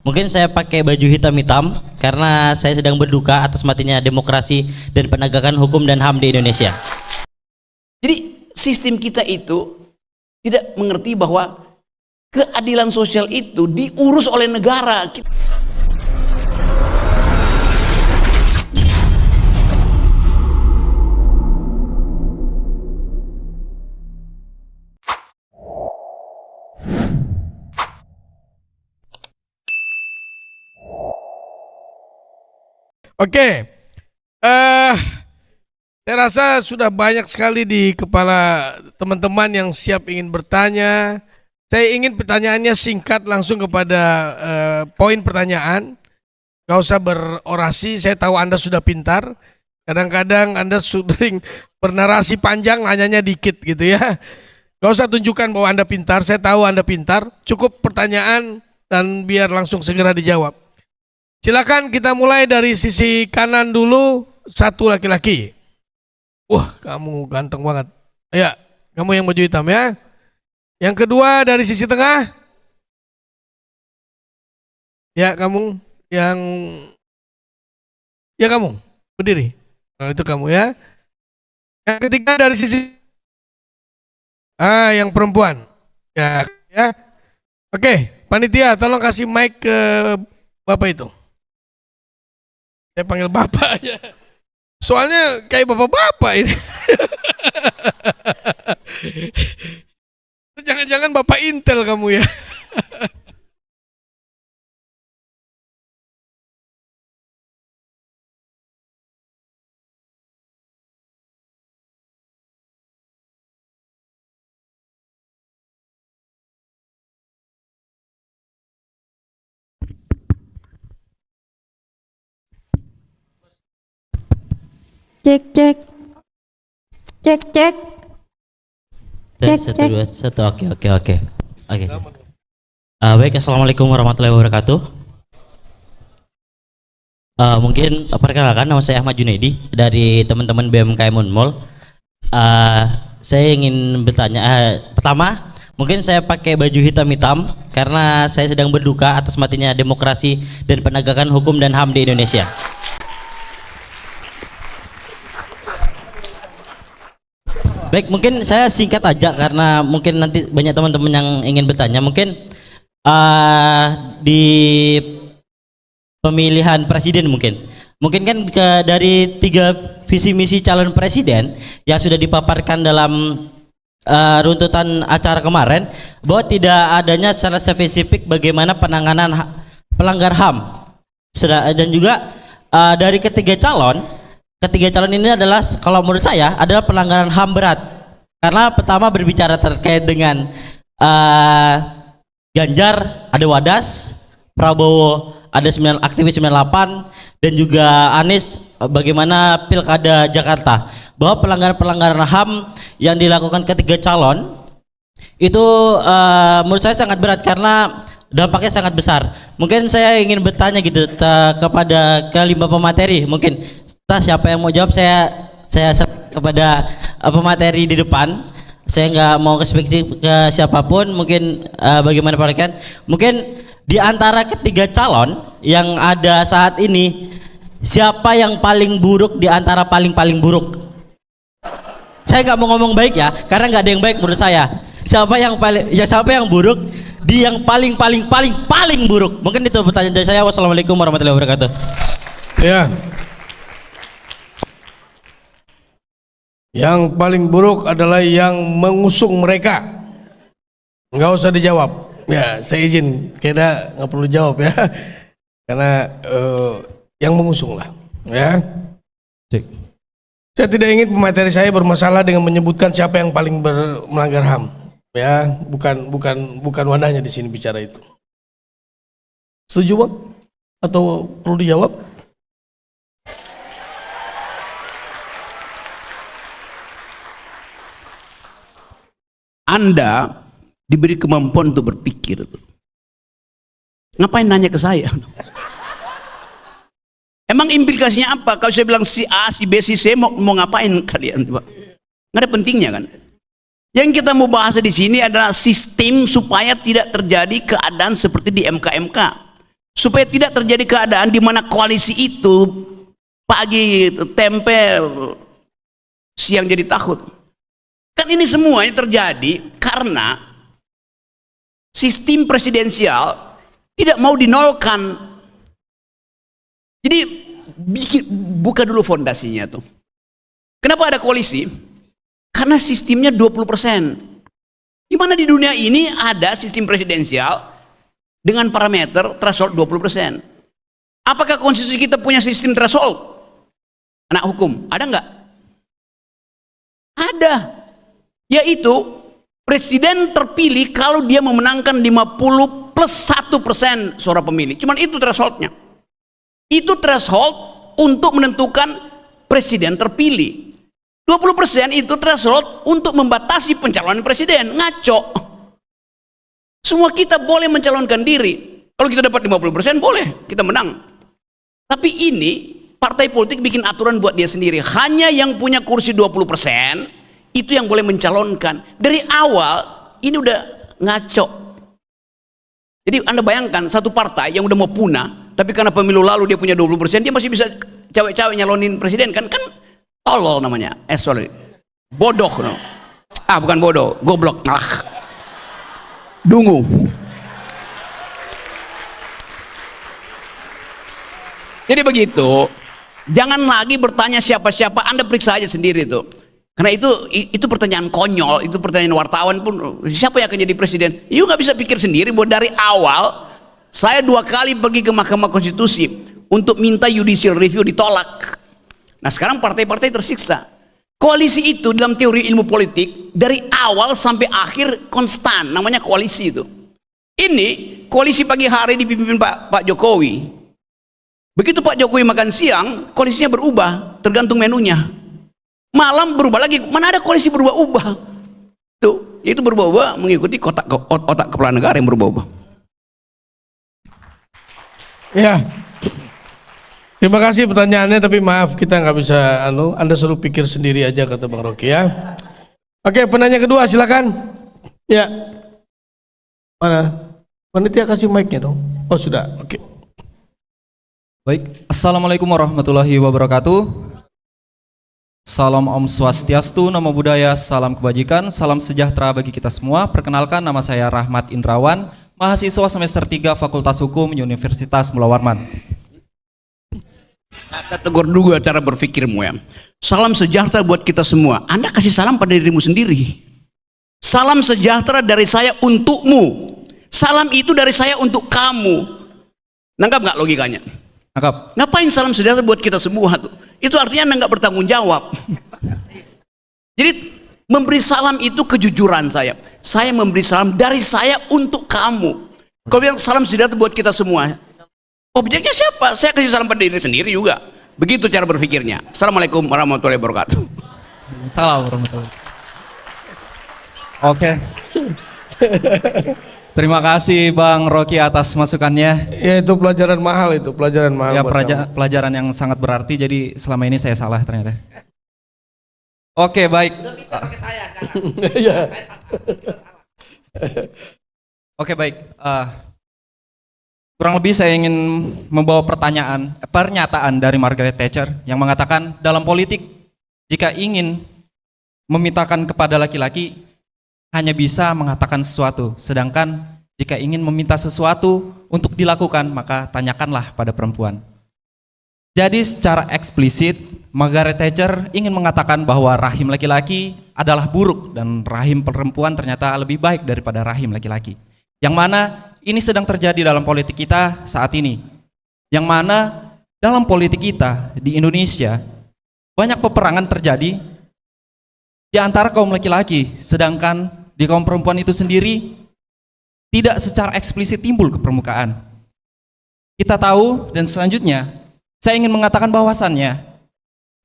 Mungkin saya pakai baju hitam-hitam karena saya sedang berduka atas matinya demokrasi dan penegakan hukum dan HAM di Indonesia. Jadi sistem kita itu tidak mengerti bahwa keadilan sosial itu diurus oleh negara. Oke, saya rasa sudah banyak sekali di kepala teman-teman yang siap ingin bertanya. Saya ingin pertanyaannya singkat langsung kepada poin pertanyaan. Gak usah berorasi, saya tahu Anda sudah pintar. Kadang-kadang Anda sering bernarasi panjang, nanyanya dikit gitu ya. Gak usah tunjukkan bahwa Anda pintar, saya tahu Anda pintar. Cukup pertanyaan dan biar langsung segera dijawab. Silakan kita mulai dari sisi kanan dulu, satu laki-laki. Wah, kamu ganteng banget. Ya, kamu yang baju hitam ya. Yang kedua dari sisi tengah. Ya, kamu yang kamu berdiri. Nah, itu kamu ya. Yang ketiga dari sisi yang perempuan. Ya. Oke, panitia tolong kasih mic ke Bapak itu. Saya panggil Bapak aja. Soalnya kayak bapak-bapak ini. Jangan-jangan Bapak Intel kamu ya. Cek cek cek cek cek Satu, cek. dua, satu. Oke. Baik, assalamualaikum warahmatullahi wabarakatuh. Mungkin perkenalkan, nama saya Ahmad Junaidi dari teman-teman BMKM Unmul. Saya ingin bertanya, pertama, mungkin saya pakai baju hitam-hitam karena saya sedang berduka atas matinya demokrasi dan penegakan hukum dan HAM di Indonesia. Baik, mungkin saya singkat aja karena mungkin nanti banyak teman-teman yang ingin bertanya. Mungkin di pemilihan presiden mungkin kan dari 3 visi misi calon presiden yang sudah dipaparkan dalam runtutan acara kemarin, bahwa tidak adanya secara spesifik bagaimana penanganan pelanggar HAM, dan juga dari ketiga calon ini adalah, kalau menurut saya, adalah pelanggaran HAM berat. Karena pertama berbicara terkait dengan Ganjar ada Wadas, Prabowo ada aktivis 98, dan juga Anies bagaimana Pilkada Jakarta. Bahwa pelanggaran HAM yang dilakukan ketiga calon itu menurut saya sangat berat karena dampaknya sangat besar. Mungkin saya ingin bertanya gitu kepada kelima pemateri. Mungkin siapa yang mau jawab, saya kepada pemateri di depan. Saya nggak mau ke siapapun. Mungkin bagaimana Pak Rekan? Mungkin di antara ketiga calon yang ada saat ini, siapa yang paling buruk di antara paling buruk? Saya nggak mau ngomong baik ya, karena nggak ada yang baik menurut saya. Siapa yang buruk di yang paling buruk? Mungkin itu pertanyaan dari saya. Wassalamualaikum warahmatullahi wabarakatuh. Ya. Yang paling buruk adalah yang mengusung mereka. Nggak usah dijawab. Ya, saya izin. Kira nggak perlu jawab ya. Karena yang mengusung lah. Ya. Saya tidak ingin pemateri saya bermasalah dengan menyebutkan siapa yang paling melanggar HAM. Ya, bukan wadahnya di sini bicara itu. Setuju Bang? Atau perlu dijawab? Anda diberi kemampuan untuk berpikir. Ngapain nanya ke saya? Emang implikasinya apa? Kalau saya bilang si A, si B, si C, mau ngapain kalian? Nggak ada pentingnya kan? Yang kita mau bahas di sini adalah sistem supaya tidak terjadi keadaan seperti di MK-MK. supaya tidak terjadi keadaan di mana koalisi itu pagi tempe, siang jadi takut. Kan ini semuanya terjadi karena sistem presidensial tidak mau dinolkan. Jadi buka dulu fondasinya tuh. Kenapa ada koalisi? Karena sistemnya 20%. Di mana di dunia ini ada sistem presidensial dengan parameter threshold 20%. Apakah konstitusi kita punya sistem threshold? Anak hukum, ada nggak? Ada. Yaitu presiden terpilih kalau dia memenangkan 50 plus 1% suara pemilih. Cuman itu thresholdnya. Itu threshold untuk menentukan presiden terpilih. 20% itu threshold untuk membatasi pencalonan presiden. Ngaco. Semua kita boleh mencalonkan diri. Kalau kita dapat 50% boleh, kita menang. Tapi ini partai politik bikin aturan buat dia sendiri. Hanya yang punya kursi 20% itu yang boleh mencalonkan. Dari awal ini udah ngaco. Jadi Anda bayangkan satu partai yang udah mau punah, tapi karena pemilu lalu dia punya 20%, dia masih bisa cewek-cewek nyalonin presiden kan tolol namanya. Sorry. Bodoh no. Bukan bodoh, goblok. Dungu. Jadi begitu. Jangan lagi bertanya siapa-siapa, Anda periksa aja sendiri tuh. Karena itu pertanyaan konyol, itu pertanyaan wartawan pun, siapa yang akan jadi presiden? You nggak bisa pikir sendiri bahwa dari awal saya 2 kali pergi ke Mahkamah Konstitusi untuk minta judicial review, ditolak. Nah sekarang partai-partai tersiksa. Koalisi itu dalam teori ilmu politik dari awal sampai akhir konstan, namanya koalisi itu. Ini koalisi pagi hari dipimpin Pak Jokowi. Begitu Pak Jokowi makan siang, koalisinya berubah, tergantung menunya. Malam berubah lagi, mana ada koalisi berubah-ubah? Tuh, itu berubah-ubah mengikuti otak kepala negara yang berubah-ubah. Ya. Terima kasih pertanyaannya, tapi maaf kita nggak bisa Anda suruh pikir sendiri aja, kata Bang Rocky ya. Oke, penanya kedua silakan. Ya. Mana? Panitia kasih mic-nya dong. Oh, sudah. Oke. Baik. Assalamualaikum warahmatullahi wabarakatuh. Salam Om Swastiastu, Namo Buddhaya, salam kebajikan, salam sejahtera bagi kita semua. Perkenalkan, nama saya Rahmat Indrawan, mahasiswa semester 3 Fakultas Hukum Universitas Mula Warman. Nah, saya tegur dulu cara berpikirmu ya. Salam sejahtera buat kita semua. Anda kasih salam pada dirimu sendiri. Salam sejahtera dari saya untukmu. Salam itu dari saya untuk kamu. Nangkap nggak logikanya? Nangkap. Ngapain salam sejahtera buat kita semua tuh? Itu artinya Anda nggak bertanggung jawab. Jadi memberi salam itu kejujuran saya. Saya memberi salam dari saya untuk kamu. Kalau bilang salam sejahtera buat kita semua, objeknya siapa? Saya kasih salam pada diri sendiri juga. Begitu cara berpikirnya. Assalamualaikum warahmatullahi wabarakatuh. Salam warahmatullahi. Oke. Terima kasih Bang Rocky atas masukannya. Ya itu pelajaran mahal itu, pelajaran mahal. Ya buat kamu. pelajaran yang sangat berarti, jadi selama ini saya salah ternyata. Oke, baik. Iya. Oke, baik. Kurang lebih saya ingin membawa pernyataan dari Margaret Thatcher yang mengatakan dalam politik jika ingin memintakan kepada laki-laki hanya bisa mengatakan sesuatu, sedangkan jika ingin meminta sesuatu untuk dilakukan maka tanyakanlah pada perempuan. Jadi secara eksplisit Margaret Thatcher ingin mengatakan bahwa rahim laki-laki adalah buruk dan rahim perempuan ternyata lebih baik daripada rahim laki-laki. Yang mana ini sedang terjadi dalam politik kita saat ini. Yang mana dalam politik kita di Indonesia banyak peperangan terjadi di antara kaum laki-laki, sedangkan di kaum perempuan itu sendiri tidak secara eksplisit timbul ke permukaan. Kita tahu, dan selanjutnya saya ingin mengatakan bahwasannya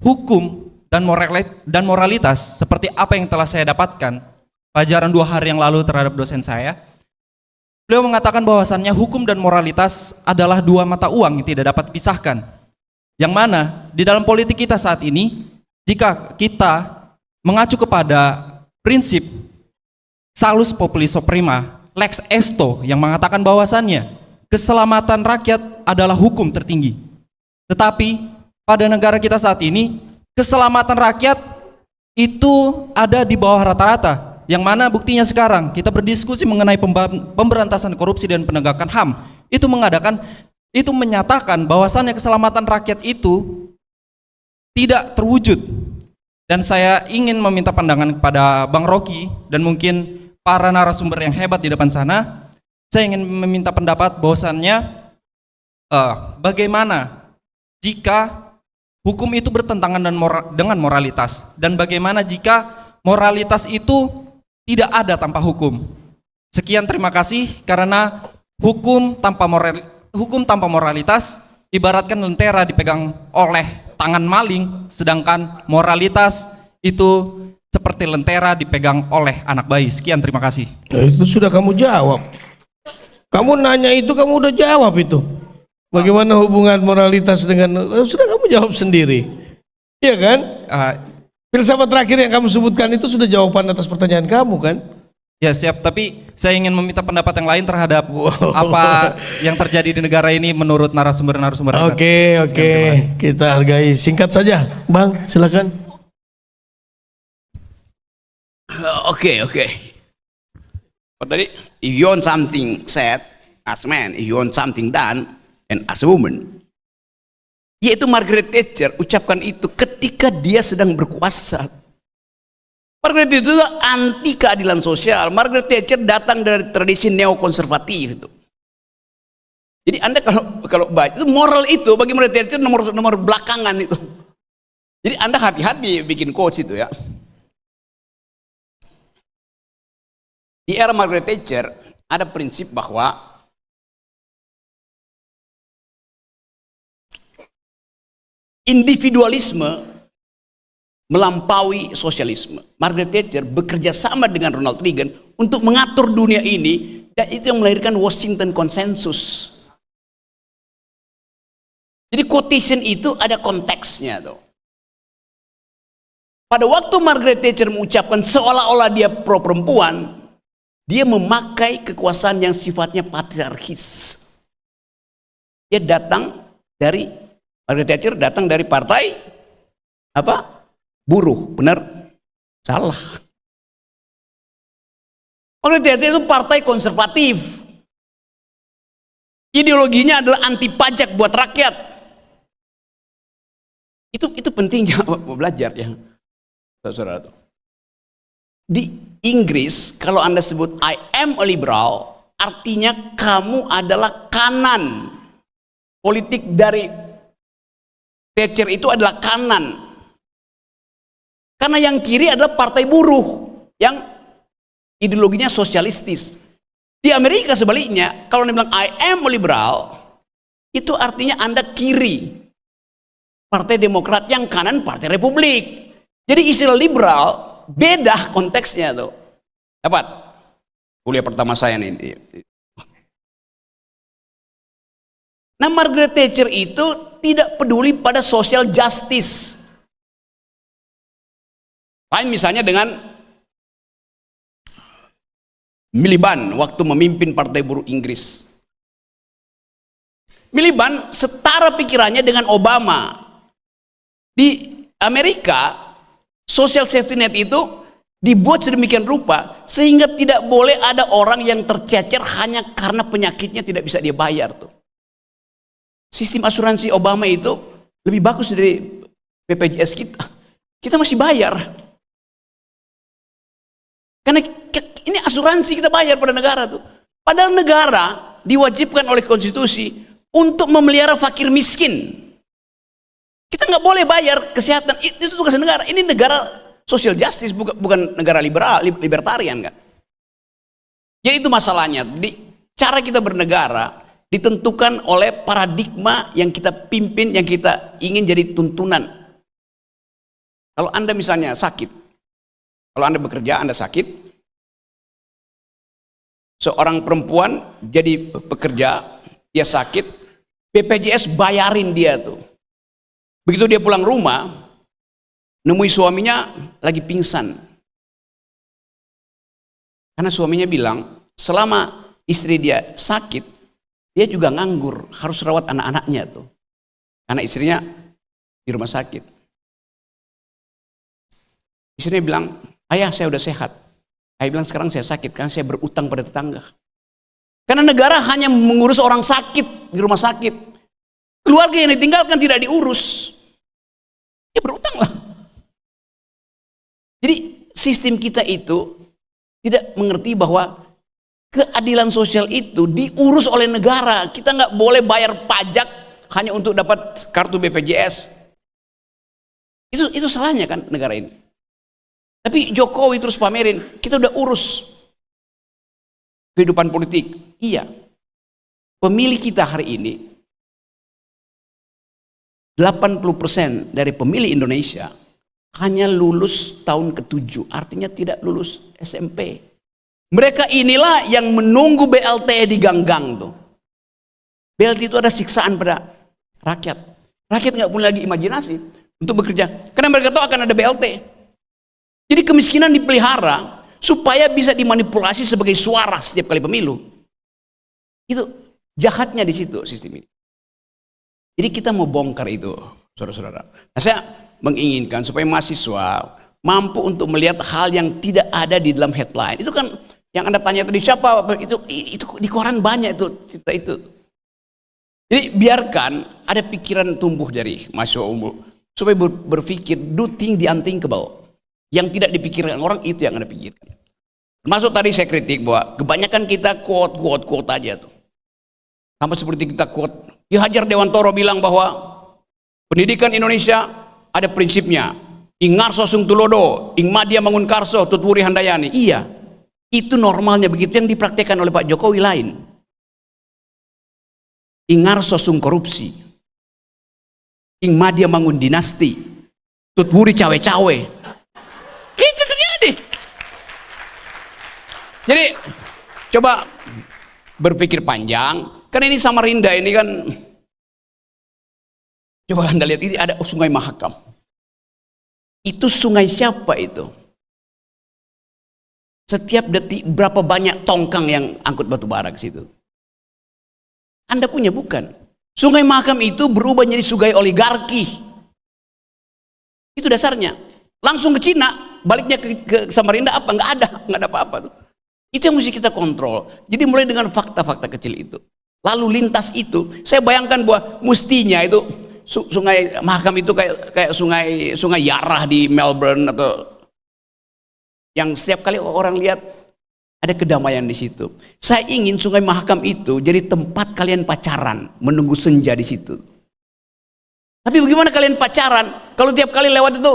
hukum dan moralitas seperti apa yang telah saya dapatkan pelajaran 2 hari yang lalu terhadap dosen saya. Beliau mengatakan bahwasannya hukum dan moralitas adalah 2 mata uang yang tidak dapat dipisahkan. Yang mana di dalam politik kita saat ini, jika kita mengacu kepada prinsip Salus Populi Suprema, Lex Esto yang mengatakan bahwasannya keselamatan rakyat adalah hukum tertinggi. Tetapi pada negara kita saat ini, keselamatan rakyat itu ada di bawah rata-rata. Yang mana buktinya sekarang kita berdiskusi mengenai pemberantasan korupsi dan penegakan HAM. Itu menyatakan bahwasannya keselamatan rakyat itu tidak terwujud. Dan saya ingin meminta pandangan kepada Bang Rocky dan mungkin para narasumber yang hebat di depan sana. Saya ingin meminta pendapat bahwasannya bagaimana jika hukum itu bertentangan dengan moralitas, dan bagaimana jika moralitas itu tidak ada tanpa hukum. Sekian, terima kasih. Karena hukum tanpa moralitas ibaratkan lentera dipegang oleh tangan maling, sedangkan moralitas itu seperti lentera dipegang oleh anak bayi. Sekian, terima kasih. Nah, itu sudah kamu jawab. Kamu nanya itu, kamu udah jawab itu. Bagaimana hubungan moralitas dengan, sudah kamu jawab sendiri. Iya kan? Filsafat terakhir yang kamu sebutkan itu sudah jawaban atas pertanyaan kamu kan? Ya siap, tapi saya ingin meminta pendapat yang lain terhadap apa yang terjadi di negara ini menurut narasumber-narasumber. Oke, kita hargai. Singkat saja, Bang, silakan. Oke. Tadi, if you want something said as man, if you want something done, and as a woman, yaitu Margaret Thatcher ucapkan itu ketika dia sedang berkuasa. Margaret itu anti keadilan sosial. Margaret Thatcher datang dari tradisi neokonservatif itu. Jadi Anda kalau baca itu moral itu bagi Margaret Thatcher nomor belakangan itu. Jadi Anda hati-hati bikin quotes itu ya. Di era Margaret Thatcher ada prinsip bahwa individualisme melampaui sosialisme. Margaret Thatcher bekerja sama dengan Ronald Reagan untuk mengatur dunia ini, dan itu yang melahirkan Washington Consensus. Jadi quotation itu ada konteksnya tuh. Pada waktu Margaret Thatcher mengucapkan seolah-olah dia pro perempuan, dia memakai kekuasaan yang sifatnya patriarkis. Margaret Thatcher datang dari partai apa? Buruh, benar? Salah. Margaret Thatcher itu partai konservatif. Ideologinya adalah anti pajak buat rakyat. Itu pentingnya belajar ya, saudara. Di Inggris, kalau Anda sebut I am a liberal, artinya kamu adalah kanan. Politik dari Thatcher itu adalah kanan. Karena yang kiri adalah partai buruh yang ideologinya sosialistis. Di Amerika sebaliknya, kalau Anda bilang I am a liberal, itu artinya Anda kiri. Partai Demokrat, yang kanan Partai Republik. Jadi istilah liberal beda konteksnya tuh. Dapat? Kuliah pertama saya nih. Nah, Margaret Thatcher itu tidak peduli pada social justice. Lain misalnya dengan Miliband waktu memimpin Partai Buruh Inggris. Miliband setara pikirannya dengan Obama. Di Amerika, social safety net itu dibuat sedemikian rupa sehingga tidak boleh ada orang yang tercecer hanya karena penyakitnya tidak bisa dia bayar tuh. Sistem asuransi Obama itu lebih bagus dari BPJS kita. Kita masih bayar. Karena ini asuransi kita bayar pada negara tuh. Padahal negara diwajibkan oleh konstitusi untuk memelihara fakir miskin. Kita nggak boleh bayar kesehatan, itu tugas negara. Ini negara social justice, bukan negara libertarian kan. Jadi itu masalahnya. Cara kita bernegara ditentukan oleh paradigma yang kita pimpin, yang kita ingin jadi tuntunan. Kalau Anda misalnya sakit, kalau Anda bekerja, Anda sakit, seorang perempuan jadi pekerja, dia sakit, BPJS bayarin dia tuh. Begitu dia pulang rumah, nemui suaminya lagi pingsan. Karena suaminya bilang, selama istri dia sakit, dia juga nganggur, harus rawat anak-anaknya tuh. Anak istrinya di rumah sakit. Istrinya bilang, ayah saya udah sehat. Ayah bilang sekarang saya sakit karena saya berutang pada tetangga. Karena negara hanya mengurus orang sakit di rumah sakit. Keluarga yang ditinggalkan tidak diurus. Ya berutang lah. Jadi sistem kita itu tidak mengerti bahwa keadilan sosial itu diurus oleh negara. Kita nggak boleh bayar pajak hanya untuk dapat kartu BPJS. Itu salahnya kan negara ini. Tapi Jokowi terus pamerin, kita udah urus kehidupan politik. Iya. Pemilih kita hari ini 80% dari pemilih Indonesia hanya lulus tahun ke-7, artinya tidak lulus SMP. Mereka inilah yang menunggu BLT di gang-gang tuh. BLT itu ada siksaan pada rakyat. Rakyat nggak punya lagi imajinasi untuk bekerja, karena mereka tahu akan ada BLT. Jadi kemiskinan dipelihara supaya bisa dimanipulasi sebagai suara setiap kali pemilu. Itu jahatnya di situ sistem ini. Jadi kita mau bongkar itu, saudara-saudara. Nah, saya menginginkan supaya mahasiswa mampu untuk melihat hal yang tidak ada di dalam headline. Itu kan yang Anda tanya tadi, siapa itu di koran banyak itu cerita itu. Jadi biarkan ada pikiran tumbuh dari mahasiswa umum supaya berpikir do think the unthinkable. Yang tidak dipikirkan orang itu yang Anda pikirkan. Masuk tadi saya kritik bahwa kebanyakan kita quote aja tuh. Sama seperti kita quote, Ki Hajar Dewantoro bilang bahwa pendidikan Indonesia ada prinsipnya. Ingarso sung tulodo, ing madya mangun karso, tutwuri handayani. Iya, itu normalnya begitu. Yang dipraktekkan oleh Pak Jokowi lain. Ingarso sung korupsi, ing madya mangun dinasti, tutwuri cawe-cawe. Itu terjadi. Jadi coba berpikir panjang, karena ini Samarinda ini kan, coba Anda lihat ini ada Sungai Mahakam. Itu sungai siapa itu? Setiap detik berapa banyak tongkang yang angkut batu bara ke situ? Anda punya bukan? Sungai Mahakam itu berubah menjadi sungai oligarki. Itu dasarnya. Langsung ke Cina, baliknya ke Samarinda apa? Nggak ada apa-apa tuh. Itu yang mesti kita kontrol. Jadi mulai dengan fakta-fakta kecil itu. Lalu lintas itu, saya bayangkan bahwa mestinya itu Sungai Mahakam itu kayak sungai Yarah di Melbourne, atau yang setiap kali orang lihat ada kedamaian di situ. Saya ingin Sungai Mahakam itu jadi tempat kalian pacaran, menunggu senja di situ. Tapi bagaimana kalian pacaran kalau tiap kali lewat itu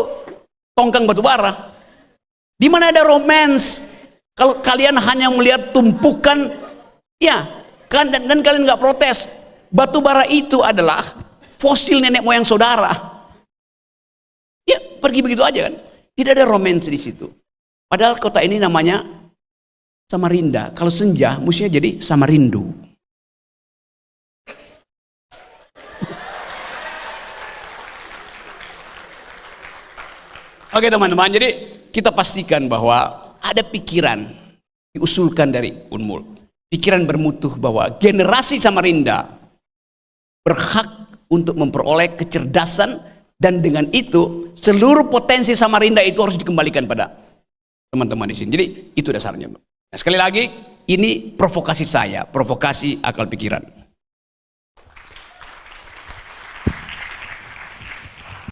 tongkang batu bara? Di mana ada romance? Kalau kalian hanya melihat tumpukan, ya kan, dan kalian nggak protes. Batu bara itu adalah fosil nenek moyang saudara. Ya pergi begitu aja kan. Tidak ada romance di situ. Padahal kota ini namanya Samarinda. Kalau senja mestinya jadi Samarindu. Oke teman-teman, jadi kita pastikan bahwa ada pikiran diusulkan dari Unmul. Pikiran bermutu bahwa generasi Samarinda berhak untuk memperoleh kecerdasan, dan dengan itu seluruh potensi Samarinda itu harus dikembalikan pada teman-teman di sini. Jadi itu dasarnya. Nah, sekali lagi ini provokasi saya, provokasi akal pikiran.